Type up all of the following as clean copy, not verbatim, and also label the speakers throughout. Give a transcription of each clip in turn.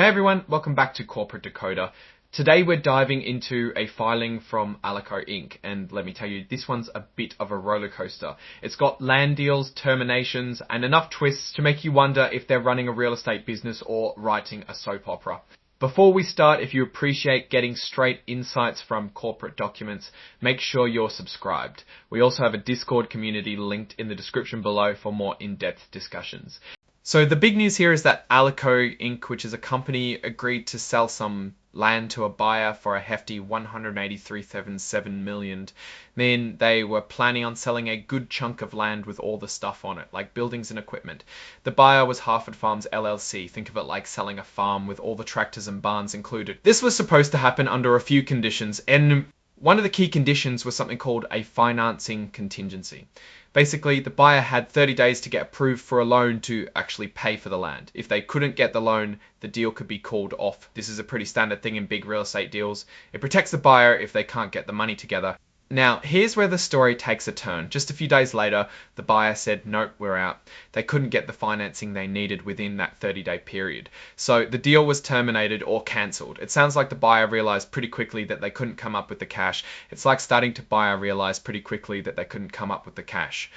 Speaker 1: everyone, welcome back to Corporate Decoder. Today we're diving into a filing from Alico Inc. And let me tell you, this one's a bit of a roller coaster. It's got land deals, terminations, and enough twists to make you wonder if they're running a real estate business or writing a soap opera. Before we start, if you appreciate getting straight insights from corporate documents, make sure you're subscribed. We also have a Discord community linked in the description below for more in-depth discussions. So the big news here is that Alico Inc., which is a company, agreed to sell some land to a buyer for a hefty $183.77 million. Then they were planning on selling a good chunk of land with all the stuff on it, like buildings and equipment. The buyer was Harford Farms LLC. Think of it like selling a farm with all the tractors and barns included. This was supposed to happen under a few conditions, and one of the key conditions was something called a financing contingency. Basically, the buyer had 30 days to get approved for a loan to actually pay for the land. If they couldn't get the loan, the deal could be called off. This is a pretty standard thing in big real estate deals. It protects the buyer if they can't get the money together. Now, here's where the story takes a turn. Just a few days later, the buyer said, nope, we're out. They couldn't get the financing they needed within that 30-day period. So the deal was terminated or cancelled. It sounds like the buyer realized pretty quickly that they couldn't come up with the cash. It's like starting to buy realize pretty quickly that they couldn't come up with the cash.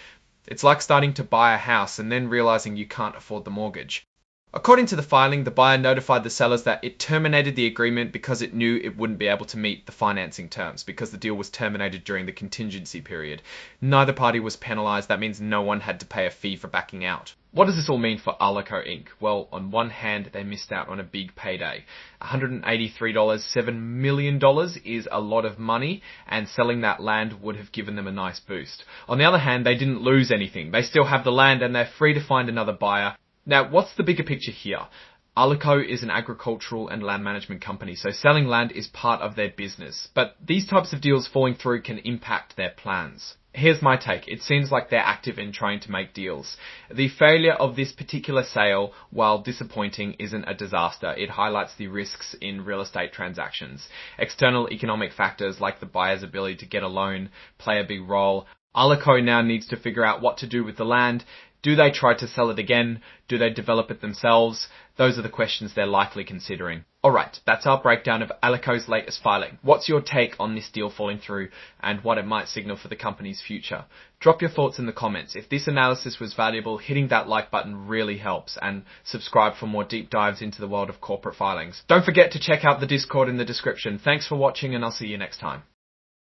Speaker 1: It's like starting to buy a house and then realizing you can't afford the mortgage. According to the filing, the buyer notified the sellers that it terminated the agreement because it knew it wouldn't be able to meet the financing terms because the deal was terminated during the contingency period. Neither party was penalized. That means no one had to pay a fee for backing out. What does this all mean for Alico Inc? Well, on one hand, they missed out on a big payday. $183.7 million is a lot of money, and selling that land would have given them a nice boost. On the other hand, they didn't lose anything. They still have the land and they're free to find another buyer. Now, what's the bigger picture here? Alico is an agricultural and land management company, so selling land is part of their business. But these types of deals falling through can impact their plans. Here's my take. It seems like they're active in trying to make deals. The failure of this particular sale, while disappointing, isn't a disaster. It highlights the risks in real estate transactions. External economic factors like the buyer's ability to get a loan play a big role. Alico now needs to figure out what to do with the land. Do they try to sell it again? Do they develop it themselves? Those are the questions they're likely considering. Alright, that's our breakdown of Alico's latest filing. What's your take on this deal falling through and what it might signal for the company's future? Drop your thoughts in the comments. If this analysis was valuable, hitting that like button really helps, and subscribe for more deep dives into the world of corporate filings. Don't forget to check out the Discord in the description. Thanks for watching, and I'll see you next time.